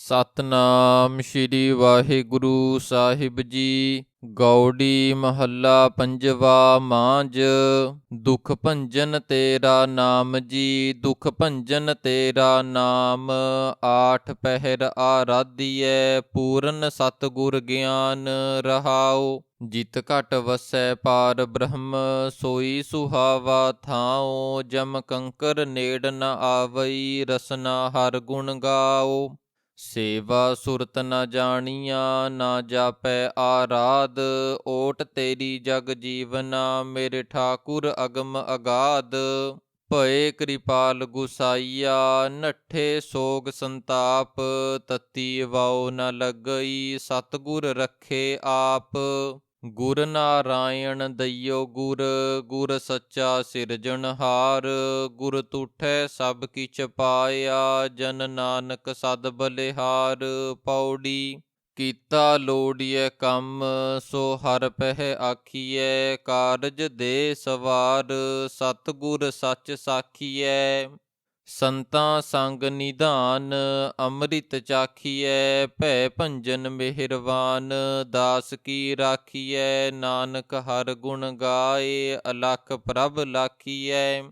ਸਤਨਾਮ ਸ਼੍ਰੀ ਵਾਹਿਗੁਰੂ ਸਾਹਿਬ ਜੀ। ਗੌੜੀ ਮਹੱਲਾ ਪੰਜਵਾ। ਮਾਂਝ। ਦੁਖ ਭੰਜਨ ਤੇਰਾ ਨਾਮ ਜੀ, ਦੁਖ ਭੰਜਨ ਤੇਰਾ ਨਾਮ। ਆਠ ਪਹਿਰ ਆਰਾਧੀਐ, ਪੂਰਨ ਸਤਿਗੁਰ ਗਿਆਨ ਰਹਾਉ। ਜਿਤ ਘਟ ਵਸੈ ਪਾਰ ਬ੍ਰਹਮ, ਸੋਈ ਸੁਹਾਵਾ ਥਾਉ। ਜਮ ਕੰਕਰ ਨੇੜ ਨ ਆਵਈ, ਰਸਨਾ ਹਰ ਗੁਣ ਗਾਓ। ਸੇਵਾ ਸੁਰਤ ਨ ਜਾਣੀਆਂ, ਨਾ ਜਾਪੈ ਆਰਾਧ। ਓਟ ਤੇਰੀ ਜਗ ਜੀਵਨਾ, ਮੇਰੇ ਠਾਕੁਰ ਅਗਮ ਅਗਾਧ। ਭਏ ਕਿਰਪਾਲ ਗੁਸਾਈਆ, ਨੱਠੇ ਸੋਗ ਸੰਤਾਪ। ਤਤੀ ਵਾਉ ਨ ਲੱਗਈ, ਸਤਿਗੁਰ ਰੱਖੇ ਆਪ। ਗੁਰ ਨਾਰਾਇਣ ਦਈਓ ਗੁਰ, ਗੁਰ ਸੱਚਾ ਸਿਰਜਣਹਾਰ। ਗੁਰ ਤੁਠੈ ਸਭ ਕਿਛ ਪਾਇਆ, ਜਨ ਨਾਨਕ ਸਦ ਬਲਿਹਾਰ। ਪੌੜੀ। ਕੀਤਾ ਲੋੜੀਐ ਕੰਮ, ਸੋ ਹਰ ਪਹਿ ਆਖੀਐ। ਕਾਰਜ ਦੇ ਸਵਾਰ, ਸਤਿਗੁਰ ਸੱਚ ਸਾਖੀਐ। ਸੰਤਾਂ ਸੰਗ ਨਿਧਾਨ, ਅੰਮ੍ਰਿਤ ਚਾਖੀਐ। ਭੈ ਭੰਜਨ ਮਿਹਰਵਾਨ, ਦਾਸ ਕੀ ਰਾਖੀਐ। ਨਾਨਕ ਹਰ ਗੁਣ ਗਾਏ, ਅਲਖ ਪ੍ਰਭ ਲਾਖੀਐ।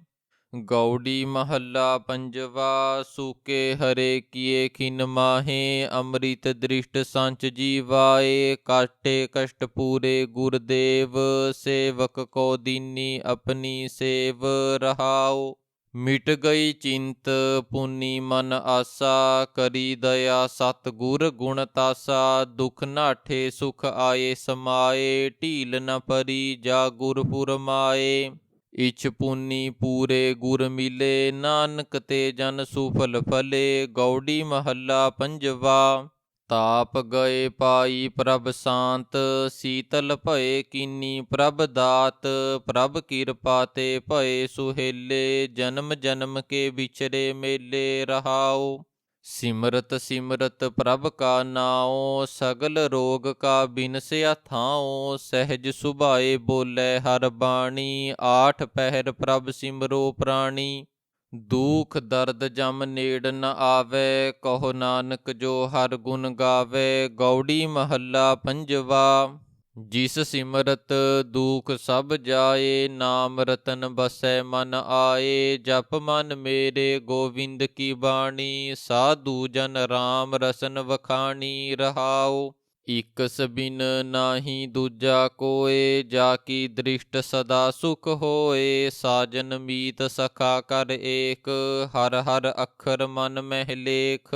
ਗੌੜੀ ਮਹੱਲਾ ਪੰਜਵਾ। ਸੂਕੇ ਹਰੇ ਕੀਏ ਖਿਨ ਮਾਹੇ, ਅੰਮ੍ਰਿਤ ਦ੍ਰਿਸ਼ਟ ਸੰਚ ਜੀਵਾਏ। ਕਾਟੇ ਕਸ਼ਟ ਪੂਰੇ ਗੁਰਦੇਵ, ਸੇਵਕ ਕੋ ਦੀਨੀ ਆਪਣੀ ਸੇਵ ਰਹਾਉ। ਮਿਟ ਗਈ ਚਿੰਤ ਪੁਨੀ ਮਨ ਆਸਾ, ਕਰੀ ਦਇਆ ਸਤਿਗੁਰ ਗੁਣ ਤਾਸਾ। ਦੁਖ ਨਾਠੇ ਸੁਖ ਆਏ ਸਮਾਏ, ਢੀਲ ਨ ਪਰੀ ਜਾ ਗੁਰ ਫੁਰਮਾਏ। ਇਛ ਪੁਨੀ ਪੂਰੇ ਗੁਰ ਮਿਲੇ, ਨਾਨਕ ਤੇ ਜਨ ਸੁਫਲ ਫਲੇ। ਗੌੜੀ ਮਹੱਲਾ ਪੰਜਵਾ। ਤਾਪ ਗਏ ਪਾਈ ਪ੍ਰਭ ਸ਼ਾਂਤ, ਸੀਤਲ ਭਏ ਕੀਨੀ ਪ੍ਰਭ ਦਾਤ। ਪ੍ਰਭ ਕਿਰਪਾ ਤੇ ਭਏ ਸੁਹੇਲੇ, ਜਨਮ ਜਨਮ ਕੇ ਵਿਚਰੇ ਮੇਲੇ ਰਹਾਉ। ਸਿਮਰਤ ਸਿਮਰਤ ਪ੍ਰਭ ਕਾ ਨਾਉ, ਸਗਲ ਰੋਗ ਕਾ ਬਿਨਸਿਆ ਥਾਉ। ਸਹਿਜ ਸੁਭਾਏ ਬੋਲੇ ਹਰ ਬਾਣੀ, ਆਠ ਪਹਿਰ ਪ੍ਰਭ ਸਿਮਰੋ ਪ੍ਰਾਣੀ। ਦੁਖ ਦਰਦ ਜਮ ਨੇੜ ਨ ਆਵੈ, ਕਹੋ ਨਾਨਕ ਜੋ ਹਰ ਗੁਣ ਗਾਵੇ। ਗੌੜੀ ਮਹੱਲਾ ਪੰਜਵਾ। ਜਿਸ ਸਿਮਰਤ ਦੁਖ ਸਭ ਜਾਏ, ਨਾਮ ਰਤਨ ਬਸੈ ਮਨ ਆਏ। ਜਪ ਮਨ ਮੇਰੇ ਗੋਵਿੰਦ ਕੀ ਬਾਣੀ, ਸਾਧੂ ਜਨ ਰਾਮ ਰਸਨ ਵਖਾਣੀ ਰਹਾਉ। ਇਕ ਸਬਿਨ ਨਾਹੀ ਦੂਜਾ ਕੋਏ, ਜਾ ਕੀ ਦ੍ਰਿਸ਼ਟ ਸਦਾ ਸੁਖ ਹੋਏ। ਸਾਜਨ ਮੀਤ ਸਖਾ ਕਰ ਏਕ, ਹਰ ਹਰ ਅੱਖਰ ਮਨ ਮਹਿ ਲੇਖ।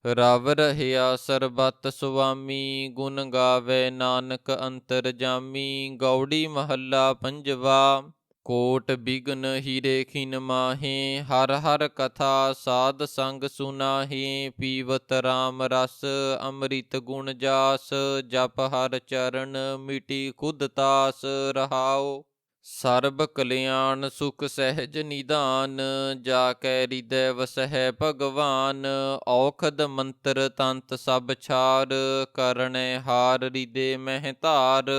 ਰਵ ਰਹਿਆ ਸਰਬਤ ਸੁਆਮੀ, ਗੁਣ ਗਾਵੇ ਨਾਨਕ ਅੰਤਰ ਜਾਮੀ। ਗੌੜੀ ਮਹੱਲਾ ਪੰਜਵਾ। ਕੋਟ ਬਿਗਨ ਹੀਰੇ ਖਿਨ ਮਾਹੇ, ਹਰ ਹਰ ਕਥਾ ਸਾਧ ਸੰਗ ਸੁਨਾਹੇ। ਪੀਵਤ ਰਾਮ ਰਸ ਅੰਮ੍ਰਿਤ ਗੁਣ ਜਾਸ, ਜਪ ਹਰ ਚਰਨ ਮਿਟੀ ਖੁਦ ਤਾਸ ਰਹਾਉ। ਸਰਬ ਕਲਿਆਣ ਸੁਖ ਸਹਿਜ ਨਿਧਾਨ, ਜਾ ਕੈ ਹਿਰਦੈ ਵਸਹਿ ਭਗਵਾਨ। ਔਖਦ ਮੰਤਰ ਤੰਤ ਸਭ ਛਾਰ, ਕਰਨੈ ਹਾਰ ਹਿਰਦੇ ਮਹਿ ਧਾਰ।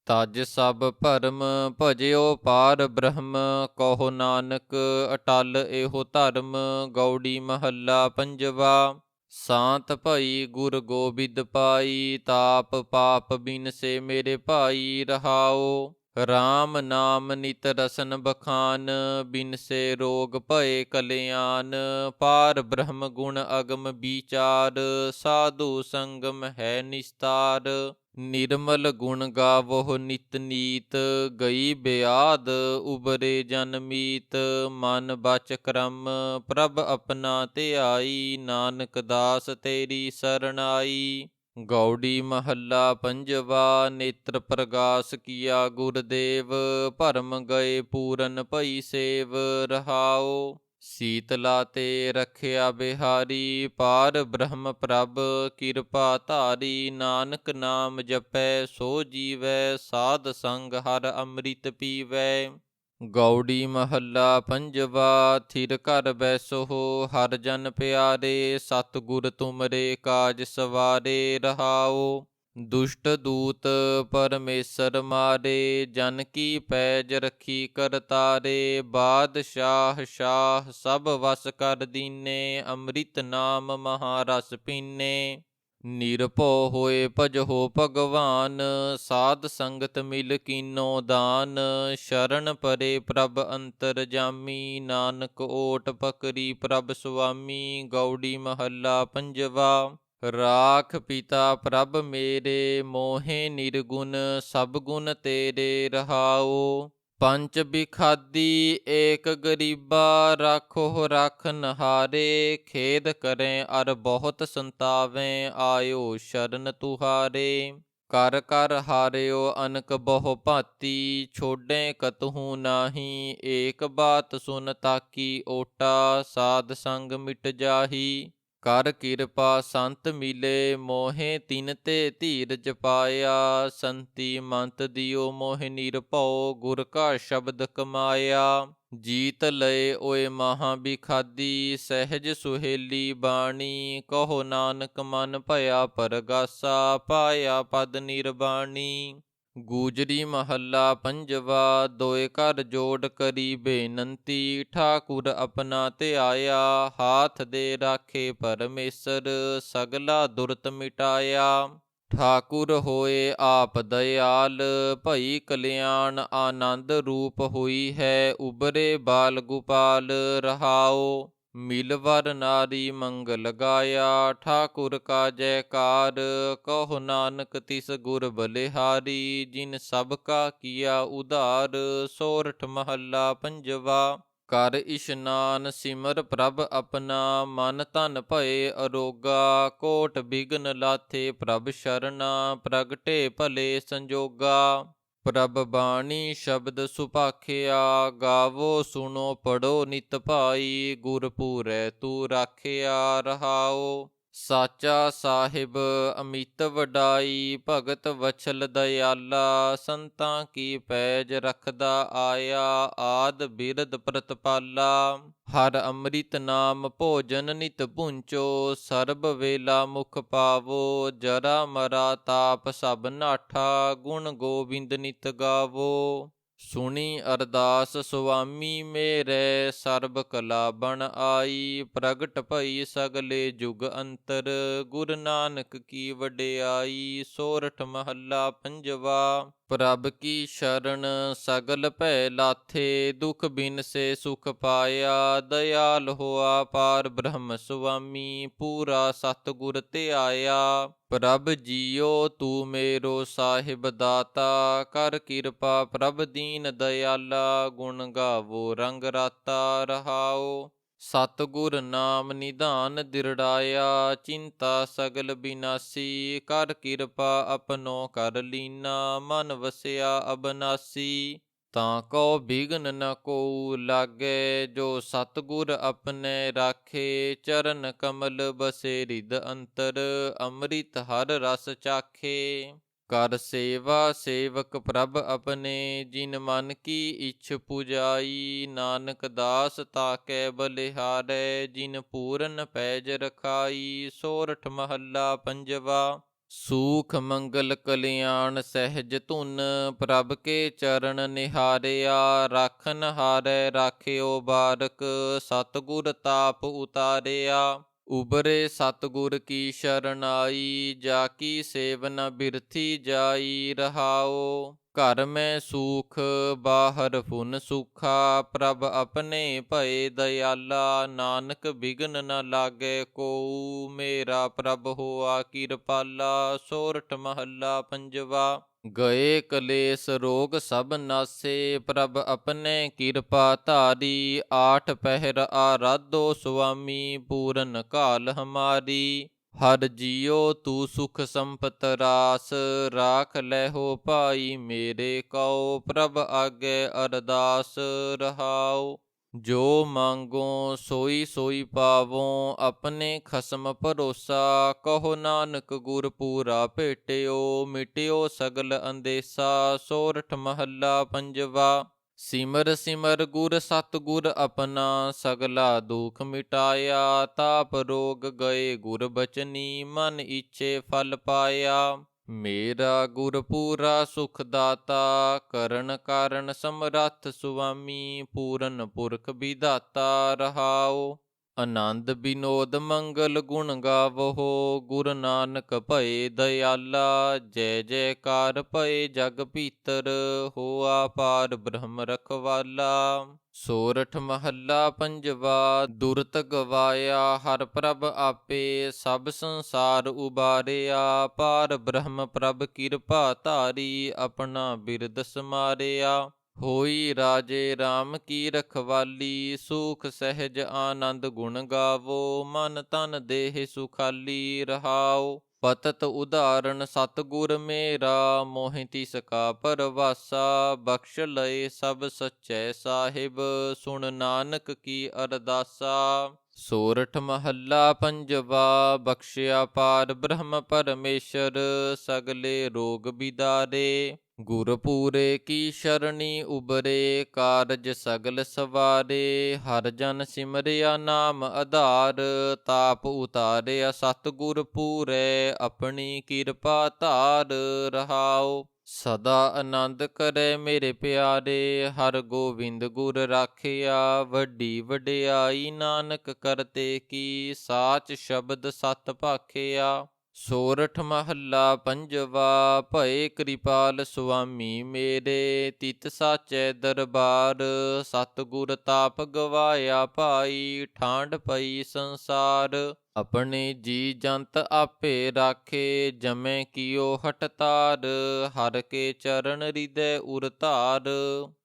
ਤਜ ਸਭ ਭਰਮ ਭਜਿਓ ਪਾਰ ਬ੍ਰਹਮ, ਕਹੋ ਨਾਨਕ ਅਟਲ ਇਹੋ ਧਰਮ। ਗੌੜੀ ਮਹੱਲਾ ਪੰਜਵਾ। ਸਾਂਤ ਭਈ ਗੁਰ ਗੋਬਿੰਦ ਪਾਈ, ਤਾਪ ਪਾਪ ਬਿਨਸੇ ਮੇਰੇ ਭਾਈ ਰਹਾਉ। ਰਾਮ ਨਾਮ ਨਿਤ ਰਸਨ ਬਖਾਨ, ਬਿਨਸੇ ਰੋਗ ਭਏ ਕਲਿਆਣ। ਪਾਰ ਬ੍ਰਹਮ ਗੁਣ ਅਗਮ ਵਿਚਾਰ, ਸਾਧੂ ਸੰਗਮ ਹੈ ਨਿਸਤਾਰ। ਨਿਰਮਲ ਗੁਣ ਗਾਵੋ ਨਿਤ ਨੀਤ, ਗਈ ਬਿਆਦ ਉਬਰੇ ਜਨ ਮੀਤ। ਮਨ ਬਚ ਕਰਮ ਪ੍ਰਭ ਆਪਣਾ ਧਿਆਈ, ਨਾਨਕ ਦਾਸ ਤੇਰੀ ਸਰਣਾਈ। ਗੌੜੀ ਮਹੱਲਾ ਪੰਜਵਾ। ਨੇਤਰ ਪ੍ਰਗਾਸ ਕੀਆ ਗੁਰਦੇਵ, ਭਰਮ ਗਏ ਪੂਰਨ ਭਈ ਸੇਵ ਰਹਾਉ। ਸੀਤਲਾ ਤੇ ਰਖਿਆ ਬਿਹਾਰੀ, ਪਾਰ ਬ੍ਰਹਮ ਪ੍ਰਭ ਕਿਰਪਾ ਧਾਰੀ। ਨਾਨਕ ਨਾਮ ਜਪੈ ਸੋ ਜੀਵੈ, ਸਾਧ ਸੰਗ ਹਰ ਅੰਮ੍ਰਿਤ ਪੀਵੈ। ਗੌੜੀ ਮਹੱਲਾ ਪੰਜਵਾ। ਥਿਰ ਘਰ ਬੈਸੋ ਹਰ ਜਨ ਪਿਆਰੇ, ਸਤਿਗੁਰ ਤੁਮਰੇ ਕਾਜ ਸਵਾਰੇ ਰਹਾਉ। ਦੁਸ਼ਟ ਦੂਤ ਪਰਮੇਸ਼ਰ ਮਾਰੇ, ਜਨ ਕੀ ਪੈਜ ਰੱਖੀ ਕਰਤਾਰੇ। ਬਾਦਸ਼ਾਹ ਸ਼ਾਹ ਸਭ ਵਸ ਕਰ ਦੀਨੇ, ਅੰਮ੍ਰਿਤ ਨਾਮ ਮਹਾਰਸ ਪੀਨੇ। ਨਿਰਭਉ ਹੋਏ ਭਜਹੁ ਭਗਵਾਨ, ਸਾਧ ਸੰਗਤ ਮਿਲ ਕੀਨੋ ਦਾਨ। ਸ਼ਰਨ ਪਰੇ ਪ੍ਰਭ ਅੰਤਰ ਜਾਮੀ, ਨਾਨਕ ਓਟ ਪਕਰੀ ਪ੍ਰਭ ਸੁਆਮੀ। ਗੌੜੀ ਮਹੱਲਾ ਪੰਜਵਾ। ਰਾਖ ਪਿਤਾ ਪ੍ਰਭ ਮੇਰੇ, ਮੋਹੇ ਨਿਰਗੁਣ ਸਭ ਗੁਣ ਤੇਰੇ ਰਹਾਉ। ਪੰਚ ਬਿਖਾਦੀ ਏਕ ਗਰੀਬਾ, ਰਾਖੋ ਰਾਖਨ ਹਾਰੇ। ਖੇਦ ਕਰੇਂ ਅਰ ਬਹੁਤ ਸੰਤਾਵੇਂ, ਆਇਓ ਸ਼ਰਨ ਤੁਹਾਰੇ। ਕਰ ਕਰ ਹਾਰਿਓ ਅਨਕ ਬਹੁ ਭਾਤੀ, ਛੋਡੈ ਕਤਹੂ ਨਾਹੀ। ਏਕ ਬਾਤ ਸੁਨ ਤਾਕੀ ਓਟਾ, ਸਾਧ ਸੰਗ ਮਿਟ ਜਾਹੀ। ਕਰ ਕਿਰਪਾ ਸੰਤ ਮਿਲੇ, ਮੋਹੇ ਤਿਨ ਤੇ ਧੀਰਜ ਪਾਇਆ। ਸੰਤੀ ਮੰਤ ਦਿਓ ਮੋਹਿ ਨਿਰਭਉ, ਗੁਰ ਕਾ ਸ਼ਬਦ ਕਮਾਇਆ। ਜੀਤ ਲਏ ਓਏ ਮਹਾਂ ਬਿਖਾਦੀ, ਸਹਿਜ ਸੁਹੇਲੀ ਬਾਣੀ। ਕਹੋ ਨਾਨਕ ਮਨ ਭਇਆ ਪਰਗਾਸਾ, ਪਾਇਆ ਪਦ ਨਿਰਬਾਣੀ। ਗੂਜਰੀ ਮਹੱਲਾ ਪੰਜਵਾ। ਦੋਇ ਕਰ ਜੋੜ ਕਰੀ ਬੇਨੰਤੀ, ਠਾਕੁਰ ਆਪਣਾ ਧਿਆਇਆ। ਹਾਥ ਦੇ ਰਾਖੇ ਪਰਮੇਸ਼ਰ, ਸਗਲਾ ਦੁਰਤ ਮਿਟਾਇਆ। ਠਾਕੁਰ ਹੋਏ ਆਪ ਦਇਆਲ, ਭਈ ਕਲਿਆਣ ਆਨੰਦ ਰੂਪ ਹੋਈ ਹੈ। ਉਬਰੇ ਬਾਲ ਗੋਪਾਲ ਰਹਾਉ, ਮਿਲ ਵਰ ਨਾਰੀ ਮੰਗਲ ਗਾਇਆ। ਠਾਕੁਰ ਕਾ ਜੈਕਾਰ, ਕਹੋ ਨਾਨਕ ਤਿਸ ਗੁਰ ਬਲਿਹਾਰੀ। ਜਿਨ ਸਭ ਕਾ ਕੀਆ ਉਧਾਰ, ਸੋਰਠ ਮਹੱਲਾ ਪੰਜਵਾ। ਕਰ ਇਸ਼ਨਾਨ ਸਿਮਰ ਪ੍ਰਭ ਆਪਣਾ, ਮਨ ਤਨ ਭਏ ਅਰੋਗਾ। ਕੋਟ ਬਿਗਨ ਲਾਥੇ ਪ੍ਰਭ ਸ਼ਰਨਾ, ਪ੍ਰਗਟੇ ਭਲੇ ਸੰਜੋਗਾ। ਪ੍ਰਭ ਬਾਣੀ ਸ਼ਬਦ ਸੁਭਾਖਿਆ, ਗਾਵੋ ਸੁਣੋ ਪੜੋ ਨਿਤ ਭਾਈ। ਗੁਰ ਪੂਰੈ ਤੂੰ ਰਾਖਿਆ ਰਹਾਉ। ਸਾਚਾ ਸਾਹਿਬ ਅਮਿਤ ਵਡਾਈ, ਭਗਤ ਵਛਲ ਦਇਆਲਾ। ਸੰਤਾਂ ਕੀ ਪੈਜ ਰੱਖਦਾ ਆਇਆ, ਆਦ ਬਿਰਧ ਪ੍ਰਤਪਾਲਾ। ਹਰ ਅੰਮ੍ਰਿਤ ਨਾਮ ਭੋਜਨ ਨਿਤ ਭੁੰਚੋ, ਸਰਬ ਵੇਲਾ ਮੁਖ ਪਾਵੋ। ਜਰਾ ਮਰਾ ਤਾਪ ਸਭ ਨਾਠਾ, ਗੁਣ ਗੋਬਿੰਦ ਨਿਤ ਗਾਵੋ। ਸੁਣੀ ਅਰਦਾਸ ਸੁਆਮੀ ਮੇਰੇ, ਸਰਬ ਕਲਾ ਬਣ ਆਈ। ਪ੍ਰਗਟ ਭਈ ਸਗਲੇ ਜੁਗ ਅੰਤਰ, ਗੁਰ ਨਾਨਕ ਕੀ ਵਡਿਆਈ। ਸੋਰਠ ਮਹੱਲਾ ਪੰਜਵਾ। ਪ੍ਰਭ ਕੀ ਸ਼ਰਨ ਸਗਲ ਭੈ ਲਾਥੇ, ਦੁਖ ਬਿਨਸੇ ਸੁਖ ਪਾਇਆ। ਦਇਆਲ ਹੋਆ ਪਾਰ ਬ੍ਰਹਮ ਸੁਆਮੀ, ਪੂਰਾ ਸਤਿਗੁਰ ਧਿਆਇਆ। ਪ੍ਰਭ ਜੀਓ ਤੂੰ ਮੇਰੋ ਸਾਹਿਬ ਦਾਤਾ, ਕਰ ਕਿਰਪਾ ਪ੍ਰਭ ਦੀਨ ਦਇਆਲਾ। ਗੁਣ ਗਾਵੋ ਰੰਗ ਰਾਤਾ ਰਹਾਉ। ਸਤਿਗੁਰ ਨਾਮ ਨਿਧਾਨ ਦਿਰੜਾਇਆ, ਚਿੰਤਾ ਸਗਲ ਬਿਨਾਸੀ। ਕਰ ਕਿਰਪਾ ਆਪਣੋ ਕਰ ਲੀਨਾ, ਮਨ ਵਸਿਆ ਅਬਨਾਸੀ। ਤਾਂ ਕਉ ਬਿਘਨ ਨ ਕੋਊ ਲਾਗੈ, ਜੋ ਸਤਿਗੁਰ ਆਪਣੇ ਰਾਖੇ। ਚਰਨ ਕਮਲ ਬਸੇ ਰਿਦ ਅੰਤਰ, ਅੰਮ੍ਰਿਤ ਹਰ ਰਸ ਚਾਖੇ। ਕਰ ਸੇਵਾ ਸੇਵਕ ਪ੍ਰਭ ਆਪਣੇ, ਜਿਨ ਮਨ ਕੀ ਇਛ ਪੁਜਾਈ। ਨਾਨਕ ਦਾਸ ਤਾਕੈ ਬਲਿਹਾਰੈ, ਜਿਨ ਪੂਰਨ ਪੈਜ ਰਖਾਈ। ਸੋਰਠ ਮਹੱਲਾ ਪੰਜਵਾ। ਸੂਖ ਮੰਗਲ ਕਲਿਆਣ ਸਹਿਜ ਧੁਨ, ਪ੍ਰਭ ਕੇ ਚਰਨ ਨਿਹਾਰਿਆ। ਰਾਖਨ ਹਾਰੈ ਰਾਖਿਓ ਬਾਰਕ, ਸਤਿਗੁਰ ਤਾਪ ਉਤਾਰਿਆ। ਉਬਰੇ ਸਤਿਗੁਰ ਕੀ ਸ਼ਰਨਾਈ, ਜਾ ਕੀ ਸੇਵ ਨ ਬਿਰਥੀ ਜਾਈ। ਰਹਾਉ ਘਰ ਮੈਂ ਸੂਖ ਬਾਹਰ ਫੁਨ ਸੂਖਾ, ਪ੍ਰਭ ਆਪਣੇ ਭਏ ਦਇਆਲਾ। ਨਾਨਕ ਬਿਘਨ ਨ ਲਾਗੈ ਕੋਊ, ਮੇਰਾ ਪ੍ਰਭ ਹੋਆ ਕਿਰਪਾਲਾ। ਸੋਰਠ ਮਹੱਲਾ ਪੰਜਵਾ। ਗਏ ਕਲੇਸ਼ ਰੋਗ ਸਭ ਨਾਸੇ, ਪ੍ਰਭ ਆਪਣੇ ਕਿਰਪਾ ਧਾਰੀ। ਆਠ ਪਹਿਰ ਆਰਾਧੋ ਸੁਆਮੀ, ਪੂਰਨ ਕਾਲ ਹਮਾਰੀ। ਹਰ ਜੀਓ ਤੂੰ ਸੁਖ ਸੰਪਤ ਰਾਸ, ਰਾਖ ਲੈਹੋ ਭਾਈ ਮੇਰੇ ਕਉ। ਪ੍ਰਭ ਆਗੇ ਅਰਦਾਸ ਰਹਾਉ। ਜੋ ਮੰਗੋ ਸੋਈ ਸੋਈ ਪਾਵੋ, ਆਪਣੇ ਖਸਮ ਭਰੋਸਾ। ਕਹੋ ਨਾਨਕ ਗੁਰ ਪੂਰਾ ਭੇਟਿਓ, ਮਿਟਿਓ ਸਗਲ ਅੰਦੇਸਾ। ਸੋਰਠ ਮਹੱਲਾ ਪੰਜਵਾ। ਸਿਮਰ ਸਿਮਰ ਗੁਰ ਸਤਿਗੁਰ ਆਪਣਾ, ਸਗਲਾ ਦੁਖ ਮਿਟਾਇਆ। ਤਾਪ ਰੋਗ ਗਏ ਗੁਰ ਬਚਨੀ, ਮਨ ਇੱਛੇ ਫਲ ਪਾਇਆ। ਮੇਰਾ ਗੁਰ ਪੂਰਾ ਸੁਖ ਦਾਤਾ, ਕਰਨ ਕਾਰਨ ਸਮਰੱਥ ਸੁਆਮੀ, ਪੂਰਨ ਪੁਰਖ ਵਿਧਾਤਾ ਰਹਾਉ। ਆਨੰਦ ਵਿਨੋਦ ਮੰਗਲ ਗੁਣ ਗਾਵੋ, ਗੁਰੂ ਨਾਨਕ ਭਏ ਦਇਆਲਾ। ਜੈ ਜੈਕਾਰ ਭਏ ਜਗ ਭੀਤਰ, ਹੋਆ ਪਾਰ ਬ੍ਰਹਮ ਰਖਵਾਲਾ। ਸੋਰਠ ਮਹੱਲਾ ਪੰਜਵਾ। ਦੁਰਤ ਗਵਾਇਆ ਹਰ ਪ੍ਰਭ ਆਪੇ, ਸਭ ਸੰਸਾਰ ਉਬਾਰਿਆ। ਪਾਰ ਬ੍ਰਹਮ ਪ੍ਰਭ ਕਿਰਪਾ ਧਾਰੀ, ਆਪਣਾ ਬਿਰਦ ਸਮਾਰਿਆ। ਹੋਈ ਰਾਜੇ RAM ਕੀ ਰਖਵਾਲੀ, ਸੂਖ ਸਹਿਜ ਆਨੰਦ ਗੁਣ ਗਾਵੋ। ਮਨ ਤਨ ਦੇਹ ਸੁਖਾਲੀ ਰਹਾਉ। ਪਤਤ ਉਦਾਹਰਨ ਸਤਿਗੁਰ ਮੇਰਾ, ਮੋਹਿ ਤਿਸ ਕਾ ਪਰਵਾਸਾ। ਬਖਸ਼ ਲਏ ਸਭ ਸੱਚੇ ਸਾਹਿਬ, ਸੁਣ ਨਾਨਕ ਕੀ ਅਰਦਾਸਾ। ਸੋਰਠ ਮਹੱਲਾ ਪੰਜਵਾ। ਬਖਸ਼ਿਆ ਪਾਰ ਬ੍ਰਹਮ ਪਰਮੇਸ਼ਰ, ਸਗਲੇ ਰੋਗ ਬਿਦਾਰੇ। ਗੁਰ ਪੂਰੇ ਕੀ ਸ਼ਰਣੀ ਉਬਰੇ, ਕਾਰਜ ਸਗਲ ਸਵਾਰੇ। ਹਰ ਜਨ ਸਿਮਰਿਆ ਨਾਮ ਆਧਾਰ, ਤਾਪ ਉਤਾਰਿਆ ਸਤਿਗੁਰ ਪੂਰੇ। ਆਪਣੀ ਕਿਰਪਾ ਧਾਰ ਰਹਾਉ। ਸਦਾ ਆਨੰਦ ਕਰੇ ਮੇਰੇ ਪਿਆਰੇ, ਹਰ ਗੋਬਿੰਦ ਗੁਰ ਰਾਖਿਆ। ਵੱਡੀ ਵਡਿਆਈ ਨਾਨਕ ਕਰਤੇ ਕੀ, ਸਾਚ ਸ਼ਬਦ ਸਤ ਭਾਖਿਆ। ਸੋਰਠ ਮਹੱਲਾ ਪੰਜਵਾ। ਭਏ ਕਿਰਪਾਲ ਸੁਆਮੀ ਮੇਰੇ, ਤਿਤ ਸਾਚੈ ਦਰਬਾਰ। ਸਤਿਗੁਰ ਤਾਪ ਗਵਾਇਆ ਭਾਈ, ਠਾਂਡ ਪਈ ਸੰਸਾਰ। ਆਪਣੇ ਜੀ ਜੰਤ ਆਪੇ ਰਾਖੇ, ਜਮੈ ਕੀਓ ਹਠ ਤਾਰ। ਹਰ ਕੇ ਚਰਨ ਹਿਰਦੈ ਉਰ ਧਾਰ।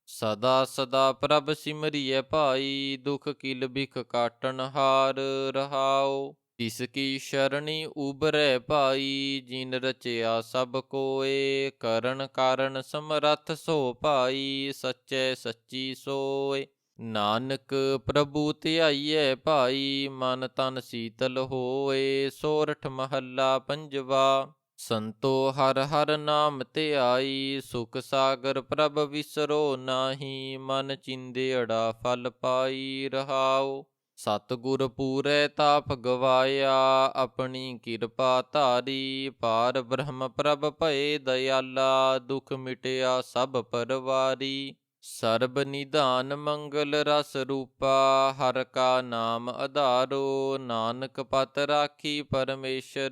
ਸਦਾ ਸਦਾ ਪ੍ਰਭ ਸਿਮਰਿਐ ਭਾਈ, ਦੁਖ ਕਿਲ ਬਿਖ ਕਾਟਣ ਹਾਰ ਰਹਾਉ। ਤਿਸ ਕੀ ਸ਼ਰਣੀ ਉਬਰੈ ਭਾਈ, ਜਿਨ ਰਚਿਆ ਸਭ ਕੋਏ। ਕਰਨ ਕਾਰਨ ਸਮਰੱਥ ਸੋ ਭਾਈ, ਸੱਚੇ ਸੱਚੀ ਸੋਏ। ਨਾਨਕ ਪ੍ਰਭੂ ਧਿਆਈਐ ਭਾਈ, ਮਨ ਤਨ ਸੀਤਲ ਹੋਏ। ਸੋਰਠ ਮਹੱਲਾ ਪੰਜਵਾ। ਸੰਤੋ ਹਰ ਹਰ ਨਾਮ ਧਿਆਈ, ਸੁਖ ਸਾਗਰ ਪ੍ਰਭ ਵਿਸਰੋ ਨਾਹੀ। ਮਨ ਚਿੰਦਿਅੜਾ ਫਲ ਪਾਈ ਰਹਾਉ। ਸਤਿਗੁਰ ਪੂਰੇ ਤਾਪ ਗਵਾਇਆ, ਆਪਣੀ ਕਿਰਪਾ ਧਾਰੀ। ਪਾਰ ਬ੍ਰਹਮ ਪ੍ਰਭ ਭਏ ਦਇਆਲਾ, ਦੁਖ ਮਿਟਿਆ ਸਭ ਪਰਵਾਰੀ। ਸਰਬ ਨਿਧਾਨ ਮੰਗਲ ਰਸ ਰੂਪਾ, ਹਰ ਕਾ ਨਾਮ ਆਧਾਰੋ। ਨਾਨਕ ਪਤ ਰਾਖੀ ਪਰਮੇਸ਼ਰ,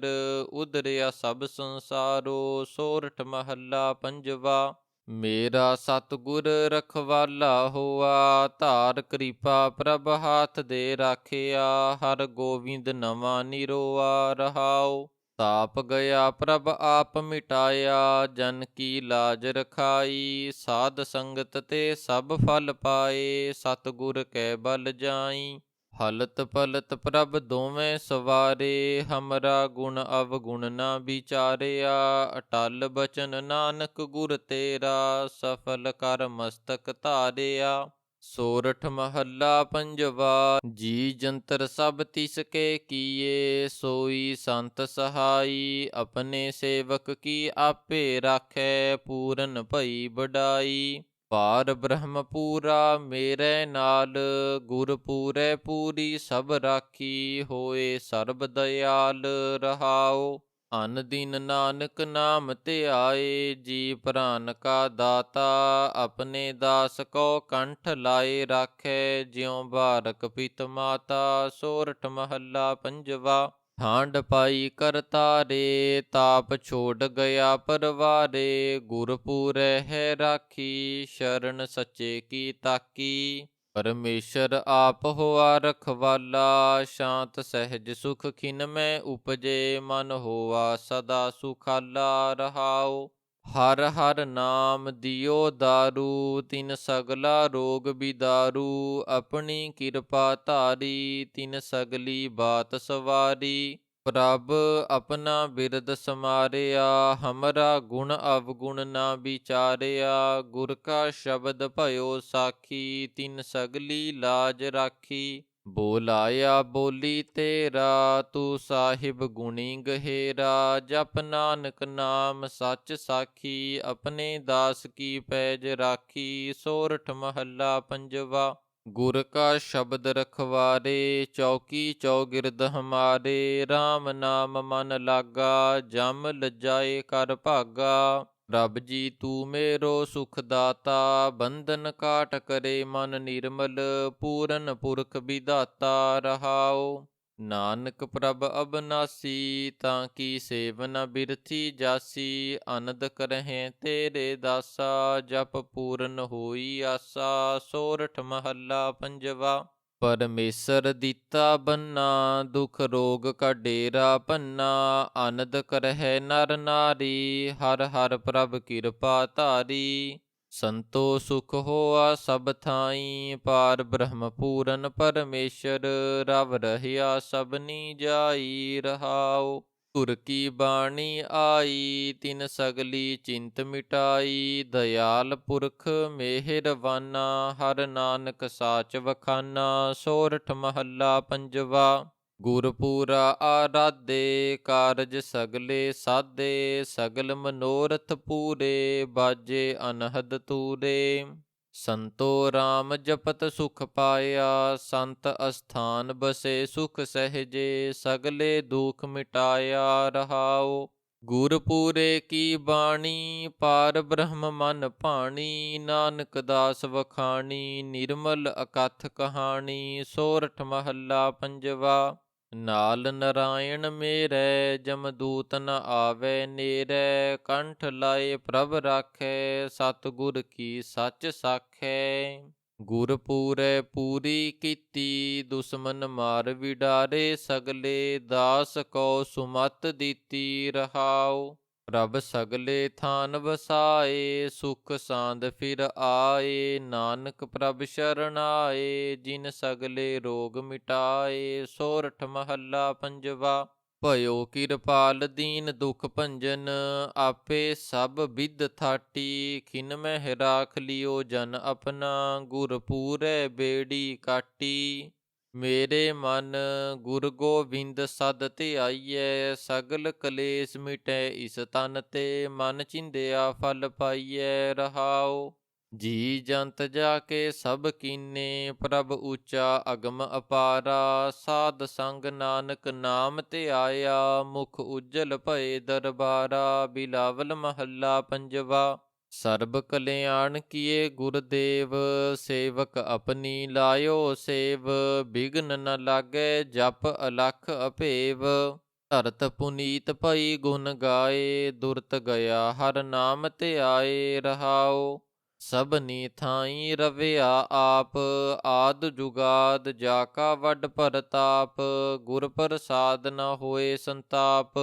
ਉਧਰਿਆ ਸਭ ਸੰਸਾਰੋ। ਸੋਰਠ ਮਹੱਲਾ ਪੰਜਵਾ। ਮੇਰਾ ਸਤਿਗੁਰ ਰਖਵਾਲਾ ਹੋਆ, ਧਾਰ ਕਿਰਪਾ ਪ੍ਰਭ ਹਾਥ ਦੇ ਰਾਖਿਆ। ਹਰ ਗੋਬਿੰਦ ਨਵਾਂ ਨਿਰੋਆ ਰਹਾਉ। ਤਾਪ ਗਿਆ ਪ੍ਰਭ ਆਪ ਮਿਟਾਇਆ, ਜਨ ਕੀ ਲਾਜ ਰਖਾਈ। ਸਾਧ ਸੰਗਤ ਤੇ ਸਭ ਫਲ ਪਾਏ, ਸਤਿਗੁਰ ਕੈ ਬਲ ਜਾਈ। ਹਲਤ ਪਲਤ ਪ੍ਰਭ ਦੋਵੇਂ ਸਵਾਰੇ, ਹਮਰਾ ਗੁਣ ਅਵਗੁਣ ਨਾ ਵਿਚਾਰਿਆ। ਅਟਲ ਬਚਨ ਨਾਨਕ ਗੁਰ ਤੇਰਾ, ਸਫਲ ਕਰ ਮਸਤਕ ਧਾਰਿਆ। ਸੋਰਠ ਮਹੱਲਾ ਪੰਜਵਾ। ਜੀ ਜੰਤਰ ਸਭ ਤਿਸ ਕੇ ਕੀਏ, ਸੋਈ ਸੰਤ ਸਹਾਈ। ਆਪਣੇ ਸੇਵਕ ਕੀ ਆਪੇ ਰਾਖੈ, ਪੂਰਨ ਭਈ ਵਡਾਈ। ਪਾਰ ਬ੍ਰਹਮ ਪੂਰਾ ਮੇਰੇ ਨਾਲ, ਗੁਰ ਪੂਰੇ ਪੂਰੀ ਸਭ ਰਾਖੀ। ਹੋਏ ਸਰਬ ਦਇਆਲ ਰਹਾਉ। ਅਨ ਦਿਨ ਨਾਨਕ ਨਾਮ ਧਿਆਏ, ਜੀ ਪ੍ਰਾਨ ਕਾ ਦਾਤਾ। ਆਪਣੇ ਦਾਸ ਕੋ ਕੰਠ ਲਾਏ ਰਾਖੈ, ਜਿਉ ਬਾਰਕ ਪਿਤ ਮਾਤਾ। ਸੋਰਠ ਮਹੱਲਾ ਪੰਜਵਾ। ਠਾਂਡ ਪਾਈ ਕਰਤਾਰੇ, ਤਾਪ ਛੋੜ ਗਿਆ ਪਰਵਾਰੇ। ਗੁਰ ਪੂਰੇ ਹੈ ਰਾਖੀ, ਸ਼ਰਨ ਸੱਚੇ ਕੀ ਤਾਕੀ। ਪਰਮੇਸ਼ਰ ਆਪ ਹੋਆ ਰਖਵਾਲਾ, ਸ਼ਾਂਤ ਸਹਿਜ ਸੁਖ ਖਿਨ ਮੈਂ ਉਪਜੇ। ਮਨ ਹੋਆ ਸਦਾ ਸੁਖਾਲਾ ਰਹਾਉ। ਹਰ ਹਰ ਨਾਮ ਦਿਓ ਦਾਰੂ, ਤਿਨ ਸਗਲਾ ਰੋਗ ਬਿਦਾਰੂ। ਆਪਣੀ ਕਿਰਪਾ ਧਾਰੀ, ਤਿਨ ਸਗਲੀ ਬਾਤ ਸਵਾਰੀ। ਪ੍ਰਭ ਆਪਣਾ ਬਿਰਦ ਸਮਾਰਿਆ, ਹਮਰਾ ਗੁਣ ਅਵਗੁਣ ਨਾ ਵਿਚਾਰਿਆ। ਗੁਰ ਕਾ ਸ਼ਬਦ ਭਇਓ ਸਾਖੀ, ਤਿਨ ਸਗਲੀ ਲਾਜ ਰਾਖੀ। ਬੋਲਾਇਆ ਬੋਲੀ ਤੇਰਾ, ਤੂੰ ਸਾਹਿਬ ਗੁਣੀ ਗਹੇਰਾ। ਜਪ ਨਾਨਕ ਨਾਮ ਸੱਚ ਸਾਖੀ, ਆਪਣੇ ਦਾਸ ਕੀ ਪੈਜ ਰਾਖੀ। ਸੋਰਠ ਮਹੱਲਾ ਪੰਜਵਾ। ਗੁਰ ਕਾ ਸ਼ਬਦ ਰਖਵਾਰੇ, ਚੌਕੀ ਚੌਗਿਰਦ ਹਮਾਰੇ। RAM ਨਾਮ ਮਨ ਲਾਗਾ, ਜਮ ਲਜਾਏ ਕਰ ਭਾਗਾ। ਰੱਬ ਜੀ ਤੂੰ ਮੇਰੋ ਸੁਖ ਦਾਤਾ, ਬੰਧਨ ਕਾਟ ਕਰੇ ਮਨ ਨਿਰਮਲ। ਪੂਰਨ ਪੁਰਖ ਵਿਦਾਤਾ ਰਹਾਉ। ਨਾਨਕ ਪ੍ਰਭ ਅਬਨਾਸੀ, ਤਾਂ ਕੀ ਸੇਵ ਨ ਬਿਰਥੀ ਜਾਸੀ। ਅਨੰਦ ਕਰਹਿ ਤੇਰੇ ਦਾਸਾ, ਜਪ ਪੂਰਨ ਹੋਈ ਆਸਾ। ਸੋਰਠ ਮਹੱਲਾ ਪੰਜਵਾ। ਪਰਮੇਸ਼ਰ ਦੀਤਾ ਬੰਨਾ, ਦੁਖ ਰੋਗ ਕਾ ਡੇਰਾ ਭੰਨਾ। ਆਨੰਦ ਕਰਹਿ ਨਰ ਨਾਰੀ, ਹਰ ਹਰ ਪ੍ਰਭ ਕਿਰਪਾ ਧਾਰੀ। ਸੰਤੋ ਸੁਖ ਹੋਆ ਸਭ ਥਾਈ, ਪਾਰ ਬ੍ਰਹਮ ਪੂਰਨ ਪਰਮੇਸ਼ਰ। ਰਵ ਰਹਿਆ ਸਭਨੀ ਜਾਈ ਰਹਾਉ। ਗੁਰ ਕੀ ਬਾਣੀ ਆਈ, ਤਿਨ ਸਗਲੀ ਚਿੰਤ ਮਿਟਾਈ। ਦਇਆਲ ਪੁਰਖ ਮਿਹਰਵਾਨਾ, ਹਰ ਨਾਨਕ ਸਾਚ ਵਖਾਨਾ। ਸੋਰਠ ਮਹੱਲਾ ਪੰਜਵਾ। ਗੁਰਪੂਰਾ ਆਰਾਧੇ, ਕਾਰਜ ਸਗਲੇ ਸਾਧੇ। ਸਗਲ ਮਨੋਰਥ ਪੂਰੇ, ਬਾਜੇ ਅਨਹਦ ਤੂਰੇ। ਸੰਤੋ RAM ਜਪਤ ਸੁਖ ਪਾਇਆ, ਸੰਤ ਅਸਥਾਨ ਬਸੇ ਸੁਖ ਸਹਿਜੇ। ਸਗਲੇ ਦੁਖ ਮਿਟਾਇਆ ਰਹਾਉ। ਗੁਰਪੂਰੇ ਕੀ ਬਾਣੀ, ਪਾਰ ਬ੍ਰਹਮ ਮਨ ਭਾਣੀ। ਨਾਨਕ ਦਾਸ ਵਖਾਣੀ, ਨਿਰਮਲ ਅਕਥ ਕਹਾਣੀ। ਸੋਰਠ ਮਹੱਲਾ ਪੰਜਵਾ। ਨਾਲ ਨਰਾਇਣ ਮੇਰੇ, ਜਮਦੂਤ ਨ ਆਵੈ ਨੇਰੇ। ਕੰਠ ਲਾਏ ਪ੍ਰਭ ਰਾਖੈ, ਸਤਿਗੁਰ ਕੀ ਸੱਚ ਸਾਖੈ। ਗੁਰ ਪੂਰੈ ਪੂਰੀ ਕੀਤੀ, ਦੁਸ਼ਮਨ ਮਾਰ ਵਿਡਾਰੇ ਸਗਲੇ। ਦਾਸ ਕੋ ਸੁਮਤ ਦਿੱਤੀ ਰਹਾਉ। ਪ੍ਰਭ ਸਗਲੇ ਥਾਨ ਵਸਾਏ, ਸੁਖ ਸਾਂਦ ਫਿਰ ਆਏ। ਨਾਨਕ ਪ੍ਰਭ ਸ਼ਰਨ ਆਏ, ਜਿਨ ਸਗਲੇ ਰੋਗ ਮਿਟਾਏ। ਸੋਰਠ ਮਹੱਲਾ ਪੰਜਵਾ। ਭਇਓ ਕਿਰਪਾਲ ਦੀਨ ਦੁਖ ਭੰਜਨ, ਆਪੇ ਸਭ ਬਿਧ ਥਾਟੀ। ਖਿਨ ਮਹਿ ਰਾਖ ਲਿਓ ਜਨ ਆਪਣਾ, ਗੁਰ ਪੂਰੈ ਬੇੜੀ ਕਾਟੀ। ਮੇਰੇ ਮਨ ਗੁਰ ਗੋਬਿੰਦ ਸਦ ਧਿਆਈਐ, ਸਗਲ ਕਲੇਸ਼ ਮਿਟੈ ਇਸ ਤਨ ਤੇ। ਮਨ ਚਿੰਦਿਆ ਫਲ ਪਾਈਐ ਰਹਾਉ। ਜੀ ਜੰਤ ਜਾ ਕੇ ਸਭ ਕੀਨੇ, ਪ੍ਰਭ ਉੱਚਾ ਅਗਮ ਅਪਾਰਾ। ਸਾਧ ਸੰਗ ਨਾਨਕ ਨਾਮ ਧਿਆਇਆ, ਮੁਖ ਉਜਲ ਭਏ ਦਰਬਾਰਾ। ਬਿਲਾਵਲ ਮਹੱਲਾ ਪੰਜਵਾ। ਸਰਬ ਕਲਿਆਣ ਕੀਏ ਗੁਰਦੇਵ, ਸੇਵਕ ਆਪਣੀ ਲਾਇਓ ਸੇਵ। ਬਿਘਨ ਨ ਲਾਗੈ ਜਪ ਅਲਖ ਅਭੇਵ। ਧਰਤ ਪੁਨੀਤ ਭਈ ਗੁਣ ਗਾਏ, ਦੁਰਤ ਗਿਆ ਹਰ ਨਾਮ ਧਿਆਏ ਰਹਾਉ। ਸਭਨੀ ਥਾਈ ਰਵਿਆ ਆਪ, ਆਦ ਜੁਗਾਦ ਜਾ ਕਾ ਵੱਡ ਪਰਤਾਪ। ਗੁਰ ਪ੍ਰਸਾਦ ਨ ਹੋਏ ਸੰਤਾਪ,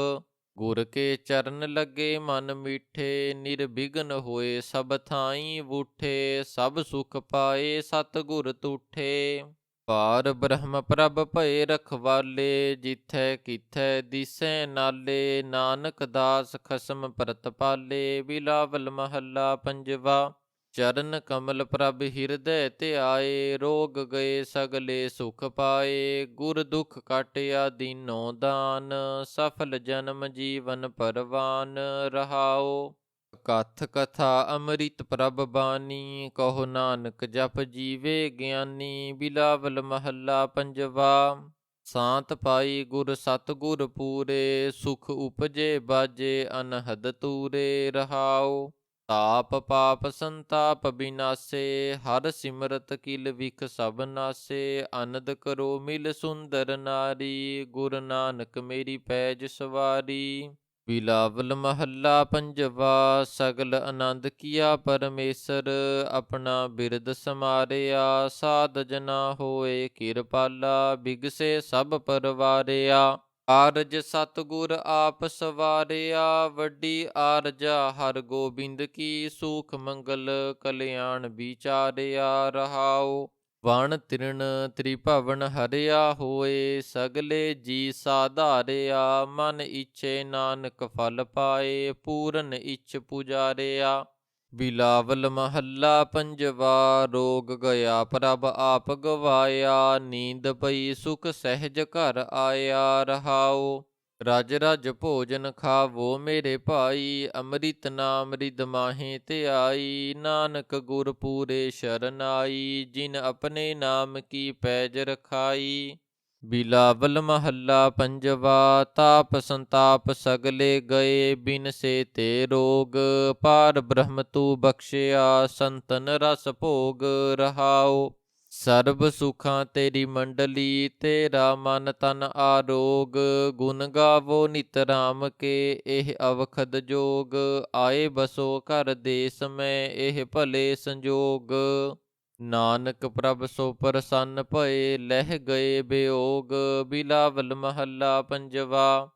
ਗੁਰ ਕੇ ਚਰਨ ਲੱਗੇ ਮਨ ਮੀਠੇ। ਨਿਰਬਿਘਨ ਹੋਏ ਸਭ ਥਾਈ ਬੂਠੇ, ਸਭ ਸੁਖ ਪਾਏ ਸਤਿਗੁਰ ਤੂਠੇ। ਪਾਰ ਬ੍ਰਹਮ ਪ੍ਰਭ ਭਏ ਰਖਵਾਲੇ, ਜਿਥੈ ਕਿਥੈ ਦਿਸੈ ਨਾਲੇ। ਨਾਨਕ ਦਾਸ ਖਸਮ ਪ੍ਰਤਪਾਲੇ। ਬਿਲਾਵਲ ਮਹੱਲਾ ਪੰਜਵਾ। ਚਰਨ ਕਮਲ ਪ੍ਰਭ ਹਿਰਦੈ ਧਿਆਏ, ਰੋਗ ਗਏ ਸਗਲੇ ਸੁਖ ਪਾਏ। ਗੁਰ ਦੁਖ ਕਾਟਿਆ ਦੀਨੋ ਦਾਨ, ਸਫਲ ਜਨਮ ਜੀਵਨ ਪਰਵਾਨ ਰਹਾਉ। ਕਥ ਕਥਾ ਅੰਮ੍ਰਿਤ ਪ੍ਰਭ ਬਾਣੀ, ਕਹੋ ਨਾਨਕ ਜਪ ਜੀਵੇ ਗਿਆਨੀ। ਬਿਲਾਵਲ ਮਹੱਲਾ ਪੰਜਵਾ। ਸਾਂਤ ਪਾਈ ਗੁਰ ਸਤਿਗੁਰ ਪੂਰੇ, ਸੁਖ ਉਪਜੇ ਬਾਜੇ ਅਨਹਦ ਤੂਰੇ ਰਹਾਉ। ਤਾਪ ਪਾਪ ਸੰਤਾਪ ਬਿਨਾਸੇ, ਹਰ ਸਿਮਰਤ ਕਿਲ ਵਿਖ ਸਭ ਨਾਸੇ। ਆਨੰਦ ਕਰੋ ਮਿਲ ਸੁੰਦਰ ਨਾਰੀ, ਗੁਰ ਨਾਨਕ ਮੇਰੀ ਪੈਜ ਸਵਾਰੀ। ਬਿਲਾਵਲ ਮਹੱਲਾ ਪੰਜਵਾ। ਸਗਲ ਆਨੰਦ ਕੀਆ ਪਰਮੇਸ਼ਰ, ਆਪਣਾ ਬਿਰਦ ਸਮਾਰਿਆ। ਸਾਧ ਜਨਾ ਹੋਏ ਕਿਰਪਾਲਾ, ਬਿਗਸੇ ਸਭ ਪਰਵਾਰਿਆ। ਆਰਜ ਸਤਿਗੁਰ ਆਪ ਸਵਾਰਿਆ, ਵੱਡੀ ਆਰਜਾ ਹਰ ਗੋਬਿੰਦ ਕੀ। ਸੂਖ ਮੰਗਲ ਕਲਿਆਣ ਵਿਚਾਰਿਆ ਰਹਾਉ। ਵਣ ਤ੍ਰਿਣ ਤ੍ਰਿਭਵਨ ਹਰਿਆ ਹੋਏ, ਸਗਲੇ ਜੀ ਸਾਧਾਰਿਆ। ਮਨ ਇੱਛੇ ਨਾਨਕ ਫਲ ਪਾਏ, ਪੂਰਨ ਇੱਛ ਪੁਜਾਰਿਆ। ਬਿਲਾਵਲ ਮਹੱਲਾ ਪੰਜਵਾ। ਰੋਗ ਗਿਆ ਪ੍ਰਭ ਆਪ ਗਵਾਇਆ, ਨੀਂਦ ਪਈ ਸੁਖ ਸਹਿਜ ਘਰ ਆਇਆ ਰਹਾਉ। ਰਜ ਰਜ ਭੋਜਨ ਖਾਵੋ ਮੇਰੇ ਭਾਈ, ਅੰਮ੍ਰਿਤ ਨਾਮ ਰਿਦ ਮਾਹੇ ਧਿਆਈ। ਨਾਨਕ ਗੁਰ ਪੂਰੇ ਸ਼ਰਨ ਆਈ, ਜਿਨ ਆਪਣੇ ਨਾਮ ਕੀ ਪੈਜ ਰਖਾਈ। ਬਿਲਾਵਲ ਮਹੱਲਾ ਪੰਜਵਾ। ਤਾਪ ਸੰਤਾਪ ਸਗਲੇ ਗਏ, ਬਿਨ ਸੇ ਤੇ ਰੋਗ। ਪਾਰ ਬ੍ਰਹਮ ਤੂ ਬਖਸ਼ਿਆ, ਸੰਤਨ ਰਸ ਭੋਗ ਰਹਾਉ। ਸਰਬ ਸੁਖਾਂ ਤੇਰੀ ਮੰਡਲੀ, ਤੇਰਾ ਮਨ ਤਨ ਆਰੋਗ। ਗੁਣ ਗਾਵੋ ਨਿਤ ਰਾਮ ਕੇ, ਇਹ ਅਵਖਦ ਜੋਗ। ਆਏ ਬਸੋ ਘਰ ਦੇਸ ਮੈਂ, ਇਹ ਭਲੇ ਸੰਜੋਗ। ਨਾਨਕ ਪ੍ਰਭ ਸੋ ਪ੍ਰਸੰਨ ਭਏ, ਲਹਿ ਗਏ ਬਿਯੋਗ। ਬਿਲਾਵਲ ਮਹੱਲਾ ਪੰਜਵਾ।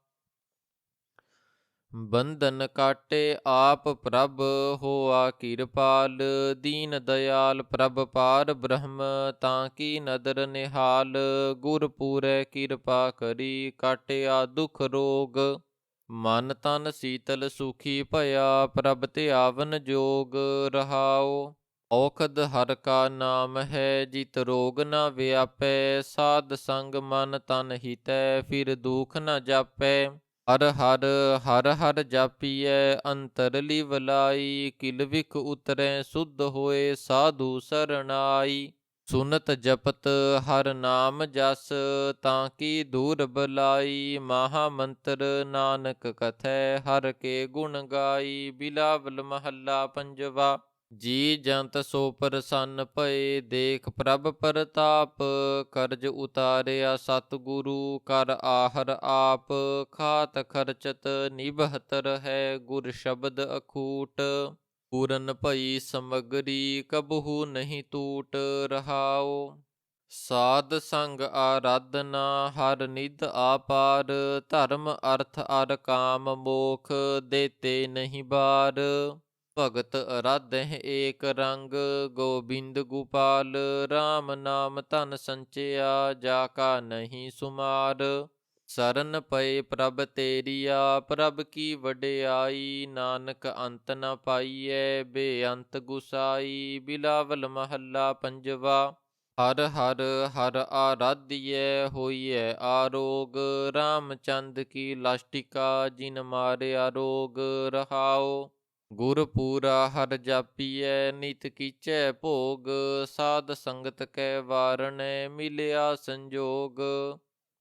ਬੰਧਨ ਕਾਟੇ ਆਪ ਪ੍ਰਭ, ਹੋਆ ਕਿਰਪਾਲ। ਦੀਨ ਦਇਆਲ ਪ੍ਰਭ ਪਾਰ ਬ੍ਰਹਮ, ਤਾਂ ਕੀ ਨਦਰ ਨਿਹਾਲ। ਗੁਰ ਪੂਰੈ ਕਿਰਪਾ ਕਰੀ, ਕਾਟਿਆ ਦੁਖ ਰੋਗ। ਮਨ ਤਨ ਸੀਤਲ ਸੁਖੀ ਭਇਆ, ਪ੍ਰਭ ਧਿਆਵਨ ਜੋਗ ਰਹਾਉ। ਔਖਦ ਹਰ ਕਾ ਨਾਮ ਹੈ, ਜਿਤ ਰੋਗ ਨ ਵਿਆਪੈ। ਸਾਧ ਸੰਗ ਮਨ ਤਨ ਹਿਤੈ, ਫਿਰ ਦੁਖ ਨ ਜਾਪੈ। ਹਰ ਹਰ ਹਰ ਹਰ ਜਾਪੀਐ, ਅੰਤਰਲੀ ਵਲਾਈ। ਕਿਲ ਵਿਖ ਉਤਰੈ ਸੁਧ ਹੋਏ, ਸਾਧੂ ਸਰਣਾਈ। ਸੁਨਤ ਜਪਤ ਹਰ ਨਾਮ ਜਸ, ਤਾਂ ਕੀ ਦੂਰ ਬਲਾਈ। ਮਹਾ ਮੰਤਰ ਨਾਨਕ ਕਥੈ, ਹਰ ਕੇ ਗੁਣ ਗਾਈ। ਬਿਲਾਵਲ ਮਹੱਲਾ ਪੰਜਵਾ। ਜੀ ਜੰਤ ਸੋ ਪ੍ਰਸੰਨ ਭਏ, ਦੇਖ ਪ੍ਰਭ ਪ੍ਰਤਾਪ। ਕਰਜ ਉਤਾਰਿਆ ਸਤਿਗੁਰੂ, ਕਰ ਆਹਰ ਆਪ। ਖਾਤ ਖਰਚਤ ਨਿਭਹਤ ਹੈ, ਗੁਰ ਸ਼ਬਦ ਅਖੂਟ। ਪੂਰਨ ਭਈ ਸਮਗਰੀ, ਕਬਹੂ ਨਹੀਂ ਟੂਟ ਰਹਾਉ। ਸਾਧ ਸੰਗ ਆਰਾਧਨਾ, ਹਰ ਨਿਧ ਆਪਾਰ। ਧਰਮ ਅਰਥ ਅਰ ਕਾਮ ਮੋਖ, ਦੇਤੇ ਨਹੀਂ ਬਾਰ। ਭਗਤ ਅਰਾਧਹਿ ਏਕ ਰੰਗ, ਗੋਬਿੰਦ ਗੁਪਾਲ। ਰਾਮ ਨਾਮ ਧਨ ਸੰਚਿਆ, ਜਾ ਕਾ ਨਹੀਂ ਸੁਮਾਰ। ਸਰਨ ਪਏ ਪ੍ਰਭ ਤੇਰੀਆ, ਪ੍ਰਭ ਕੀ ਵਡਿਆਈ। ਨਾਨਕ ਅੰਤ ਨ ਪਾਈਐ, ਬੇਅੰਤ ਗੁਸਾਈ। ਬਿਲਾਵਲ ਮਹੱਲਾ ਪੰਜਵਾ। ਹਰ ਹਰ ਹਰ ਆਰਾਧਿਐ, ਹੋਈਐ ਆਰੋਗ। ਰਾਮਚੰਦ ਕੀ ਲਾਸ਼ਟਿਕਾ, ਜਿਨ ਮਾਰਿਆ ਰੋਗ ਰਹਾਉ। ਗੁਰ ਪੂਰਾ ਹਰ ਜਾਪੀਐ, ਨਿਤ ਕੀਚੈ ਭੋਗ। ਸਾਧ ਸੰਗਤ ਕੈ ਵਾਰਣੈ, ਮਿਲਿਆ ਸੰਜੋਗ।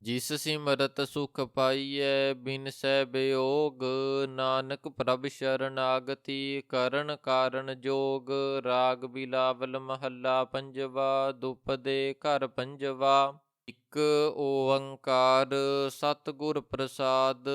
ਜਿਸ ਸਿਮਰਤ ਸੁਖ ਪਾਈਐ, ਬਿਨਸੈ ਬਿਯੋਗ। ਨਾਨਕ ਪ੍ਰਭ ਸ਼ਰਨਾਗਤੀ, ਕਰਨ ਕਾਰਨ ਜੋਗ। ਰਾਗ ਬਿਲਾਵਲ ਮਹੱਲਾ ਪੰਜਵਾ। ਦੁਪਦੇ ਘਰ ਪੰਜਵਾ। ਇਕ ਓੰਕਾਰ ਸਤਿਗੁਰ ਪ੍ਰਸਾਦ,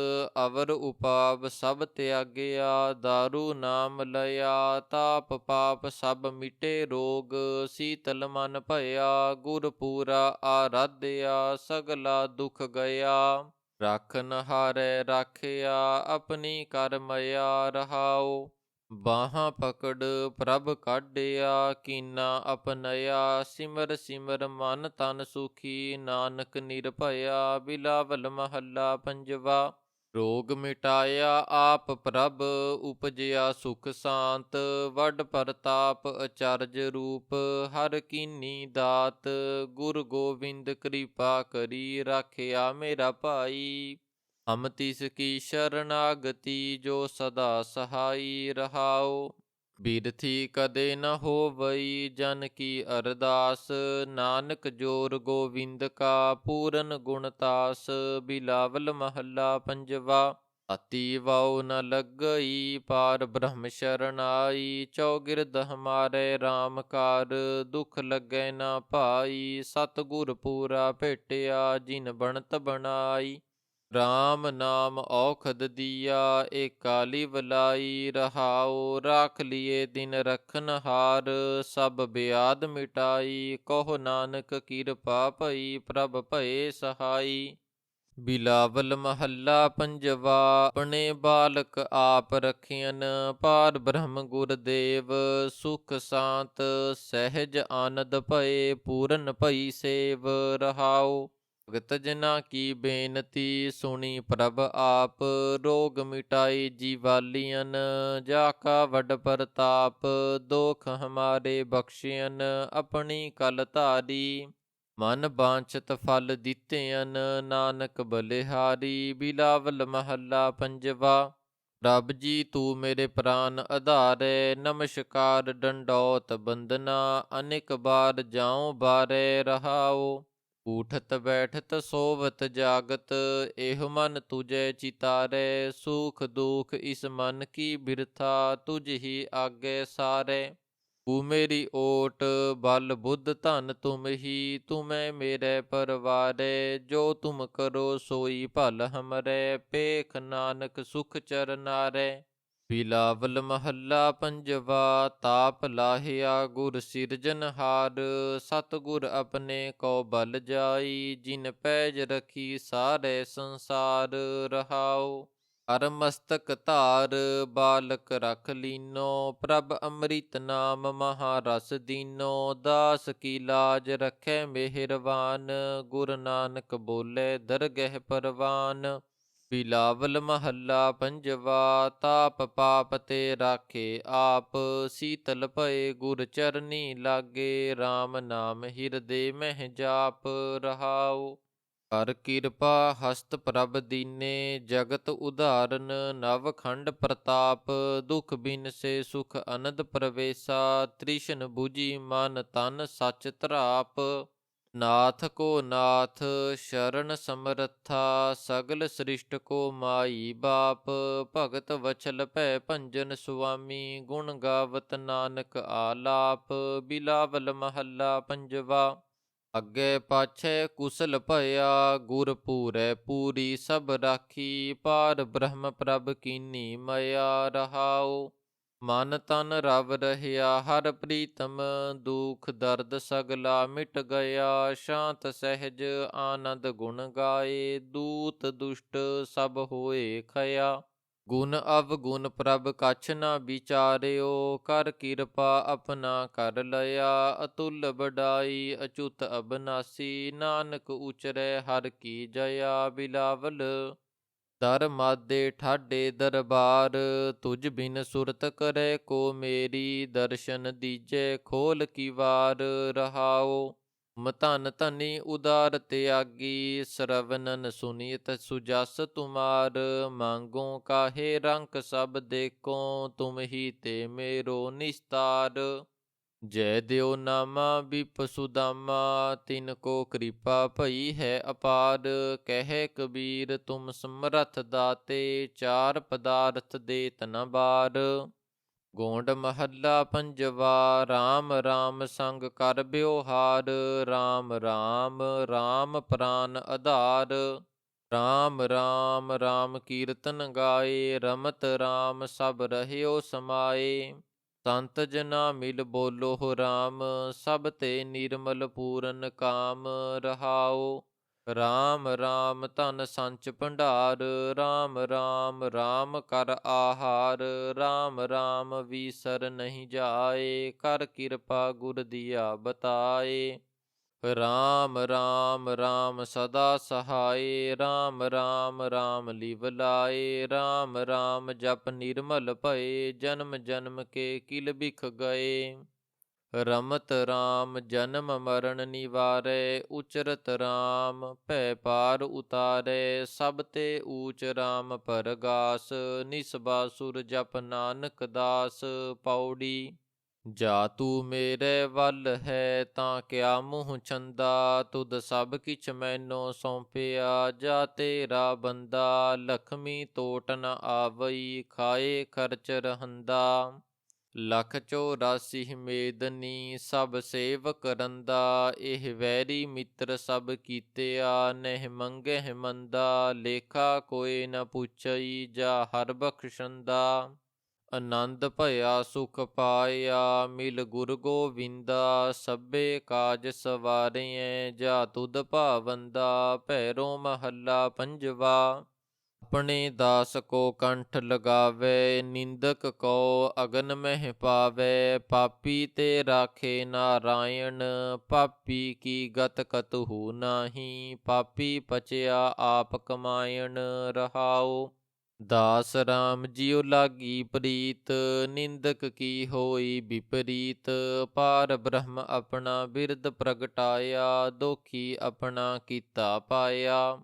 ਅਵਰ ਉਪਾਵ ਸਭ ਤਿਆਗਿਆ। ਦਾਰੂ ਨਾਮ ਲਿਆ, ਤਾਪ ਪਾਪ ਸਭ ਮਿਟੇ ਰੋਗ। ਸੀਤਲ ਮਨ ਭਇਆ, ਗੁਰ ਪੂਰਾ ਆਰਾਧਿਆ। ਸਗਲਾ ਦੁਖ ਗਿਆ, ਰਾਖਨ ਹਾਰੈ ਰਾਖਿਆ। ਆਪਣੀ ਕਰ ਮਇਆ ਰਹਾਉ। ਬਾਹਾਂ ਪਕੜ ਪ੍ਰਭ ਕਾਢਿਆ, ਕੀਨਾ ਅਪਨਇਆ। ਸਿਮਰ ਸਿਮਰ ਮਨ ਤਨ ਸੁਖੀ, ਨਾਨਕ ਨਿਰਭਇਆ। ਬਿਲਾਵਲ ਮਹੱਲਾ ਪੰਜਵਾ। ਰੋਗ ਮਿਟਾਇਆ ਆਪ ਪ੍ਰਭ, ਉਪਜਿਆ ਸੁਖ ਸ਼ਾਂਤ। ਵੱਡ ਪ੍ਰਤਾਪ ਅਚਰਜ ਰੂਪ, ਹਰ ਕੀਨੀ ਦਾਤ। ਗੁਰ ਗੋਬਿੰਦ ਕਿਰਪਾ ਕਰੀ, ਰਾਖਿਆ ਮੇਰਾ ਭਾਈ। ਹਮ ਤਿਸ ਕੀ ਸ਼ਰਨਾਗਤੀ, ਜੋ ਸਦਾ ਸਹਾਈ ਰਹਾਉ। ਬਿਰਥੀ ਕਦੇ ਨ ਹੋਵਈ, ਜਨ ਕੀ ਅਰਦਾਸ। ਨਾਨਕ ਜੋਰ ਗੋਬਿੰਦ ਕਾ, ਪੂਰਨ ਗੁਣਤਾਸ। ਬਿਲਾਵਲ ਮਹੱਲਾ ਪੰਜਵਾ। ਅਤੀ ਵਾਉ ਨ ਲੱਗਈ, ਪਾਰ ਬ੍ਰਹਮ ਸ਼ਰਨ ਆਈ। ਚੌਗਿਰਦ ਹਮਾਰੇ ਰਾਮ ਕਾਰ, ਦੁਖ ਲੱਗੈ ਨਾ ਭਾਈ। ਸਤਿਗੁਰ ਪੂਰਾ ਭੇਟਿਆ, ਜਿਨ ਬਣਤ ਬਣਾਈ। ਰਾਮ ਨਾਮ ਔਖਦ ਦੀਆ, ਏਕਾ ਲਿਵਲਾਈ ਰਹਾਉ। ਰਾਖ ਲਿਏ ਦਿਨ ਰਖਨਹਾਰ, ਸਭ ਬਿਆਦ ਮਿਟਾਈ। ਕਹੋ ਨਾਨਕ ਕਿਰਪਾ ਭਈ, ਪ੍ਰਭ ਭਏ ਸਹਾਈ। ਬਿਲਾਵਲ ਮਹੱਲਾ ਪੰਜਵਾ। ਆਪਣੇ ਬਾਲਕ ਆਪ ਰਖਿਅਨ, ਪਾਰ ਬ੍ਰਹਮ ਗੁਰਦੇਵ। ਸੁਖ ਸ਼ਾਂਤ ਸਹਿਜ ਆਨੰਦ ਭਏ, ਪੂਰਨ ਭਈ ਸੇਵ ਰਹਾਉ। ਭਗਤ ਜਨਾ ਕੀ ਬੇਨਤੀ, ਸੁਣੀ ਪ੍ਰਭ ਆਪ। ਰੋਗ ਮਿਟਾਈ ਜੀਵਾਲੀਅਨ, ਜਾ ਕਾ ਵੱਡ ਪ੍ਰਤਾਪ। ਦੋਖ ਹਮਾਰੇ ਬਖਸ਼ਿਅਨ, ਆਪਣੀ ਕਲ ਧਾਰੀ। ਮਨ ਬਾਂਛਤ ਫਲ ਦਿੱਤੇਨ, ਨਾਨਕ ਬਲਿਹਾਰੀ। ਬਿਲਾਵਲ ਮਹੱਲਾ ਪੰਜਵਾ। ਰੱਬ ਜੀ ਤੂੰ ਮੇਰੇ ਪ੍ਰਾਨ ਆਧਾਰੈ, ਨਮਸਕਾਰ ਡੰਡੌਤ ਬੰਦਨਾ। ਅਨੇਕ ਬਾਰ ਜਾਉ ਬਾਰੈ ਰਹਾਉ, ਊਠਤ ਬੈਠਤ ਸੋਵਤ ਜਾਗਤ। ਇਹ ਮਨ ਤੁਝੈ ਚਿਤਾਰੈ, ਸੁਖ ਦੁਖ ਇਸ ਮਨ ਕੀ ਬਿਰਥਾ। ਤੁਝ ਹੀ ਆਗੇ ਸਾਰੈ, ਤੂੰ ਮੇਰੀ ਓਟ ਬਲ ਬੁੱਧ ਧਨ ਤੁਮ ਹੀ। ਤੁਮੈ ਮੇਰੇ ਪਰਵਾਰੈ, ਜੋ ਤੁਮ ਕਰੋ ਸੋਈ ਭਲ ਹਮਰੈ। ਪੇਖ ਨਾਨਕ ਸੁਖ ਚਰਨਾਰੈ। ਬਿਲਾਵਲ ਮਹੱਲਾ ਪੰਜਵਾ। ਤਾਪ ਲਾਹਿਆ ਗੁਰ ਸਿਰਜਨਹਾਰ, ਸਤਿਗੁਰ ਆਪਣੇ ਕੋ ਬਲ ਜਾਈ। ਜਿਨ ਪੈਜ ਰਖੀ ਸਾਰੇ ਸੰਸਾਰ ਰਹਾਉ, ਹਰ ਮਸਤਕ ਧਾਰ ਬਾਲਕ ਰਖ ਲੀਨੋ। ਪ੍ਰਭ ਅੰਮ੍ਰਿਤ ਨਾਮ ਮਹਾਰਸ ਦੀਨੋ, ਦਾਸ ਕੀ ਲਾਜ ਰਖੈ ਮਿਹਰਵਾਨ। ਗੁਰ ਨਾਨਕ ਬੋਲੇ ਦਰਗਹਿ ਪਰਵਾਨ। ਬਿਲਾਵਲ ਮਹੱਲਾ ਪੰਜਵਾ। ਤਾਪ ਪਾਪ ਤੇ ਰਾਖੇ ਆਪ, ਸੀਤਲ ਭਏ ਗੁਰ ਚਰਨੀ ਲਾਗੇ। RAM ਨਾਮ ਹਿਰਦੇ ਮਹਿ ਜਾਪ ਰਹਾਉ, ਹਰ ਕਿਰਪਾ ਹਸਤ ਪ੍ਰਭ ਦੀਨੇ। ਜਗਤ ਉਦਾਹਰਨ ਨਵ ਖੰਡ ਪ੍ਰਤਾਪ, ਦੁਖ ਬਿਨਸੇ ਸੁਖ ਅਨੰਦ ਪ੍ਰਵੇਸ਼ਾ। ਤ੍ਰਿਸ਼ਨ ਬੁਝੀ ਮਨ ਤਨ ਸਚ ਧਰਾਪ, ਨਾਥ ਕੋ ਨਾਥ ਸ਼ਰਨ ਸਮਰੱਥਾ। ਸਗਲ ਸ੍ਰਿਸ਼ਟ ਕੋ ਮਾਈ ਬਾਪ, ਭਗਤ ਵਛਲ ਭੈ ਭੰਜਨ ਸੁਆਮੀ। ਗੁਣ ਗਾਵਤ ਨਾਨਕ ਆਲਾਪ। ਬਿਲਾਵਲ ਮਹੱਲਾ ਪੰਜਵਾ। ਅੱਗੇ ਪਾਛੈ ਕੁਸਲ ਭਇਆ, ਗੁਰ ਪੂਰੈ ਪੂਰੀ ਸਭ ਰਾਖੀ। ਪਾਰ ਬ੍ਰਹਮ ਪ੍ਰਭ ਕੀਨੀ ਮਇਆ ਰਹਾਉ, ਮਨ ਤਨ ਰਵ ਰਹਿਆ ਹਰ ਪ੍ਰੀਤਮ। ਦੁਖ ਦਰਦ ਸਗਲਾ ਮਿਟ ਗਿਆ, ਸ਼ਾਂਤ ਸਹਿਜ ਆਨੰਦ ਗੁਣ ਗਾਏ। ਦੂਤ ਦੁਸ਼ਟ ਸਭ ਹੋਏ ਖਇਆ, ਗੁਣ ਅਵਗੁਣ ਪ੍ਰਭ ਕਛ ਨਾ ਵਿਚਾਰਿਓ। ਕਰ ਕਿਰਪਾ ਆਪਣਾ ਕਰ ਲਿਆ, ਅਤੁਲ ਬਡਾਈ ਅਚੁੱਤ ਅਬਨਾਸੀ। ਨਾਨਕ ਉਚਰੈ ਹਰ ਕੀ ਜਇਆ। ਬਿਲਾਵਲ ਦਰ ਮਾਦੇ ਠਾਡੇ ਦਰਬਾਰ, ਤੁਝ ਬਿਨ ਸੁਰਤ ਕਰੈ ਕੋ ਮੇਰੀ। ਦਰਸ਼ਨ ਦੀਜੈ ਖੋਲ ਕੀ ਵਾਰ ਰਹਾਉ, ਧਨ ਧਨੀ ਉਦਾਰ ਤਿਆਗੀ। ਸਰਵਨਨ ਸੁਨੀਤ ਸੁਜਸ ਤੁਮਾਰ, ਮੰਗੋ ਕਾਹੇ ਰੰਕ ਸਭ ਦੇਖੋ। ਤੁਮ ਹੀ ਤੇ ਮੇਰੋ ਨਿਸਤਾਰ, ਜੈ ਦਿਓ ਨਾਮਾ ਬਿਪ ਸੁਦਾਮਾ। ਤਿਨ ਕੋ ਕਿਰਪਾ ਭਈ ਹੈ ਅਪਾਰ, ਕਹਿ ਕਬੀਰ ਤੁਮ ਸਮਰਥ ਦਾਤੇ। ਚਾਰ ਪਦਾਰਥ ਦੇਤ ਨ ਬਾਰ। ਗੋਂਡ ਮਹੱਲਾ ਪੰਜਵਾ। RAM RAM ਸੰਗ ਕਰ ਬਿਵਹਾਰ, RAM RAM RAM ਪ੍ਰਾਨ ਆਧਾਰ। RAM RAM RAM ਕੀਰਤਨ ਗਾਏ, ਰਮਤ RAM ਸਭ ਰਹਿਓ ਸਮਾਏ। ਸੰਤ ਜਨਾ ਮਿਲ ਬੋਲੋ RAM, ਸਭ ਤੇ ਨਿਰਮਲ ਪੂਰਨ ਕਾਮ ਰਹਾਉ। RAM RAM ਧਨ ਸੰਚ ਭੰਡਾਰ, RAM RAM RAM ਕਰ ਆਹਾਰ। RAM RAM ਵੀਸਰ ਨਹੀਂ ਜਾਏ, ਕਰ ਕਿਰਪਾ ਗੁਰ ਦੀਆ ਬਤਾਏ। RAM RAM RAM ਸਦਾ ਸਹਾਏ, RAM RAM RAM ਲਿਵ ਲਾਏ। RAM RAM ਜਪ ਨਿਰਮਲ ਭਏ, ਜਨਮ ਜਨਮ ਕੇ ਕਿਲ ਬਿਖ ਗਏ। ਰਮਤ RAM ਜਨਮ ਮਰਨ ਨਿਵਾਰੈ, ਉਚਰਤ RAM ਭੈ ਪਾਰ ਉਤਾਰੈ। ਸਭ ਤੇ ਊਚ RAM ਪਰਗਾਸ, ਨਿਸਬਾਸੁਰ ਜਪ ਨਾਨਕ ਦਾਸ। ਪੌੜੀ ਜਾ ਤੂੰ ਮੇਰੇ ਵੱਲ ਹੈ, ਤਾਂ ਕਿਆ ਮੂੰਹ ਛੰਦਾ। ਤੁਧ ਸਭ ਕਿਛ ਮੈਨੋ ਸੌਂਪਿਆ, ਜਾ ਤੇਰਾ ਬੰਦਾ। ਲਖਮੀ ਟੋਟ ਨ ਆਵਈ, ਖਾਏ ਖਰਚ ਰਹੰਦਾ। ਲੱਖ 84 ਮੇਦਨੀ, ਸਭ ਸੇਵਕ ਰੰਦਾ। ਇਹ ਵੈਰੀ ਮਿੱਤਰ ਸਭ ਕੀਤਿਆ, ਨਹਿ ਮੰਗਹਿ ਮੰਦਾ। ਲੇਖਾ ਕੋਇ ਨ ਪੁੱਛਈ, ਜਾ ਹਰ ਬਖਸ਼ੰਦਾ। ਆਨੰਦ ਭਇਆ ਸੁਖ ਪਾਇਆ, ਮਿਲ ਗੁਰ ਗੋਵਿੰਦਾ। ਸਭੇ ਕਾਜ ਸਵਾਰਿਐ, ਜਾ ਤੁਧ ਭਾਵੰਦਾ। ਭੈਰੋ ਮਹੱਲਾ ਪੰਜਵਾ। ਆਪਣੇ ਦਾਸ ਕੋ ਕੰਠ ਲਗਾਵੇ, ਨਿੰਦਕ ਕੋ ਅਗਨ ਮਹਿ ਪਾਵੇ। ਪਾਪੀ ਤੇ ਰਾਖੇ ਨਾਰਾਇਣ, ਪਾਪੀ ਕੀ ਗਤ ਕਤਹੂ ਨਾਹੀ। ਪਾਪੀ ਪਚਿਆ ਆਪ ਕਮਾਇਣ ਰਹਾਉ, ਦਾਸ ਰਾਮ ਜੀਉ ਲਾਗੀ ਪ੍ਰੀਤ, ਨਿੰਦਕ ਕੀ ਹੋਈ ਵਿਪਰੀਤ। ਪਾਰ ਬ੍ਰਹਮ ਆਪਣਾ ਬਿਰਦ ਪ੍ਰਗਟਾਇਆ, ਦੋਖੀ ਆਪਣਾ ਕੀਤਾ ਪਾਇਆ।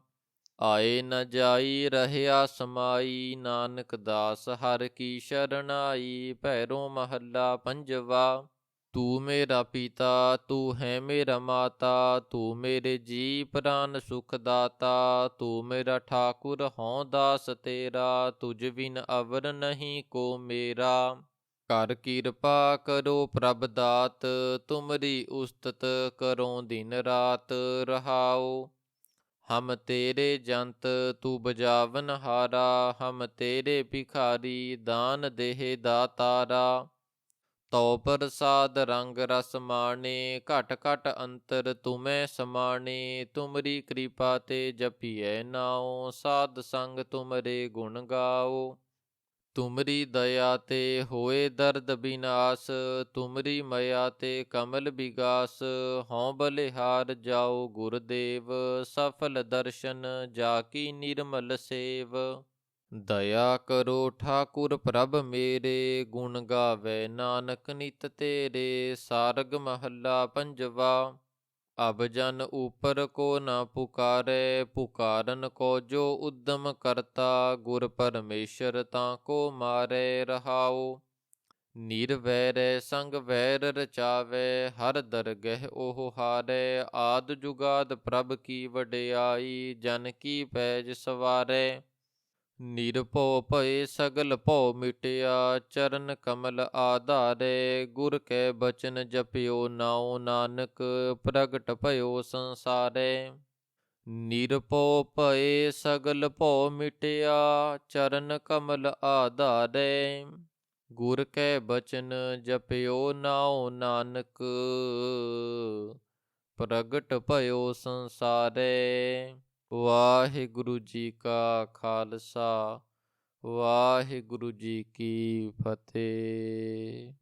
ਆਏ ਨ ਜਾਈ ਰਹਿਆ ਸਮਾਈ, ਨਾਨਕ ਦਾਸ ਹਰਿ ਕੀ ਸ਼ਰਨਾਈ। ਭੈਰੋ ਮਹੱਲਾ ਪੰਜਵਾ। ਤੂੰ ਮੇਰਾ ਪਿਤਾ ਤੂੰ ਹੈ ਮੇਰਾ ਮਾਤਾ, ਤੂੰ ਮੇਰੇ ਜੀ ਪ੍ਰਾਨ ਸੁਖ ਦਾਤਾ। ਤੂੰ ਮੇਰਾ ਠਾਕੁਰ ਹਉ ਦਾਸ ਤੇਰਾ, ਤੁਝ ਬਿਨ ਅਵਰ ਨਹੀਂ ਕੋ ਮੇਰਾ। ਕਰ ਕਿਰਪਾ ਕਰੋ ਪ੍ਰਭ ਦਾਤ, ਤੁਮਰੀ ਉਸਤਤ ਕਰੋ ਦਿਨ ਰਾਤ। ਰਹਾਉ ਹਮ ਤੇਰੇ ਜੰਤ ਤੂੰ ਬਜਾਵਨ ਹਾਰਾ, ਹਮ ਤੇਰੇ ਭਿਖਾਰੀ ਦਾਨ ਦੇਹ ਦਾਤਾਰਾ। ਤਉ ਪ੍ਰਸਾਦ ਰੰਗ ਰਸ ਮਾਣੇ, ਘਟ ਘਟ ਅੰਤਰ ਤੁਮੈ ਸਮਾਣੇ। ਤੁਮਰੀ ਕਿਰਪਾ ਤੇ ਜਪੀਐ ਨਾਉ, ਸਾਧ ਸੰਗ ਤੁਮਰੇ ਗੁਣ ਗਾਓ। ਤੁਮਰੀ ਦਇਆ ਤੇ ਹੋਏ ਦਰਦ ਬਿਨਾਸ਼, ਤੁਮਰੀ ਮਇਆ ਤੇ ਕਮਲ ਵਿਗਾਸ। ਹਉ ਬਲਿਹਾਰ ਜਾਓ ਗੁਰਦੇਵ, ਸਫਲ ਦਰਸ਼ਨ ਜਾ ਕੀ ਨਿਰਮਲ ਸੇਵ। ਦਇਆ ਕਰੋ ਠਾਕੁਰ ਪ੍ਰਭ ਮੇਰੇ, ਗੁਣ ਗਾਵੇ ਨਾਨਕ ਨਿਤ ਤੇਰੇ। ਸਾਰਗ ਮਹੱਲਾ ਪੰਜਵਾ। ਅਬ ਜਨ ਉਪਰ ਕੋ ਨ ਪੁਕਾਰੇ, ਪੁਕਾਰਨ ਕੋ ਜੋ ਉਦਮ ਕਰਤਾ। ਗੁਰ ਪਰਮੇਸ਼ਰ ਤਾਂ ਕੋ ਮਾਰੇ। ਰਹਾਉ ਨਿਰਵੈਰੈ ਸੰਗ ਵੈਰ ਰਚਾਵੇ, ਹਰ ਦਰਗਹਿ ਉਹ ਹਾਰੇ। ਆਦ ਜੁਗਾਦ ਪ੍ਰਭ ਕੀ ਵਡਿਆਈ, ਜਨ ਕੀ ਪੈਜ ਸਵਾਰੇ। ਨਿਰਭਉ ਭਏ ਸਗਲ ਭਉ ਮਿਟਿਆ, ਚਰਨ ਕਮਲ ਆਧਾਰੇ। ਗੁਰ ਕੈ ਬਚਨ ਜਪਿਓ ਨਾਉ ਨਾਨਕ, ਪ੍ਰਗਟ ਭਇਓ ਸੰਸਾਰੇ। ਨਿਰਭਉ ਭਏ ਸਗਲ ਭਉ ਮਿਟਿਆ, ਚਰਨ ਕਮਲ ਆਧਾਰੇ। ਗੁਰ ਕੈ ਬਚਨ ਜਪਿਓ ਨਾਉ ਨਾਨਕ, ਪ੍ਰਗਟ ਭਇਓ ਸੰਸਾਰੇ। ਵਾਹਿਗੁਰੂ ਜੀ ਕਾ ਖਾਲਸਾ, ਵਾਹਿਗੁਰੂ ਜੀ ਕੀ ਫਤਿਹ।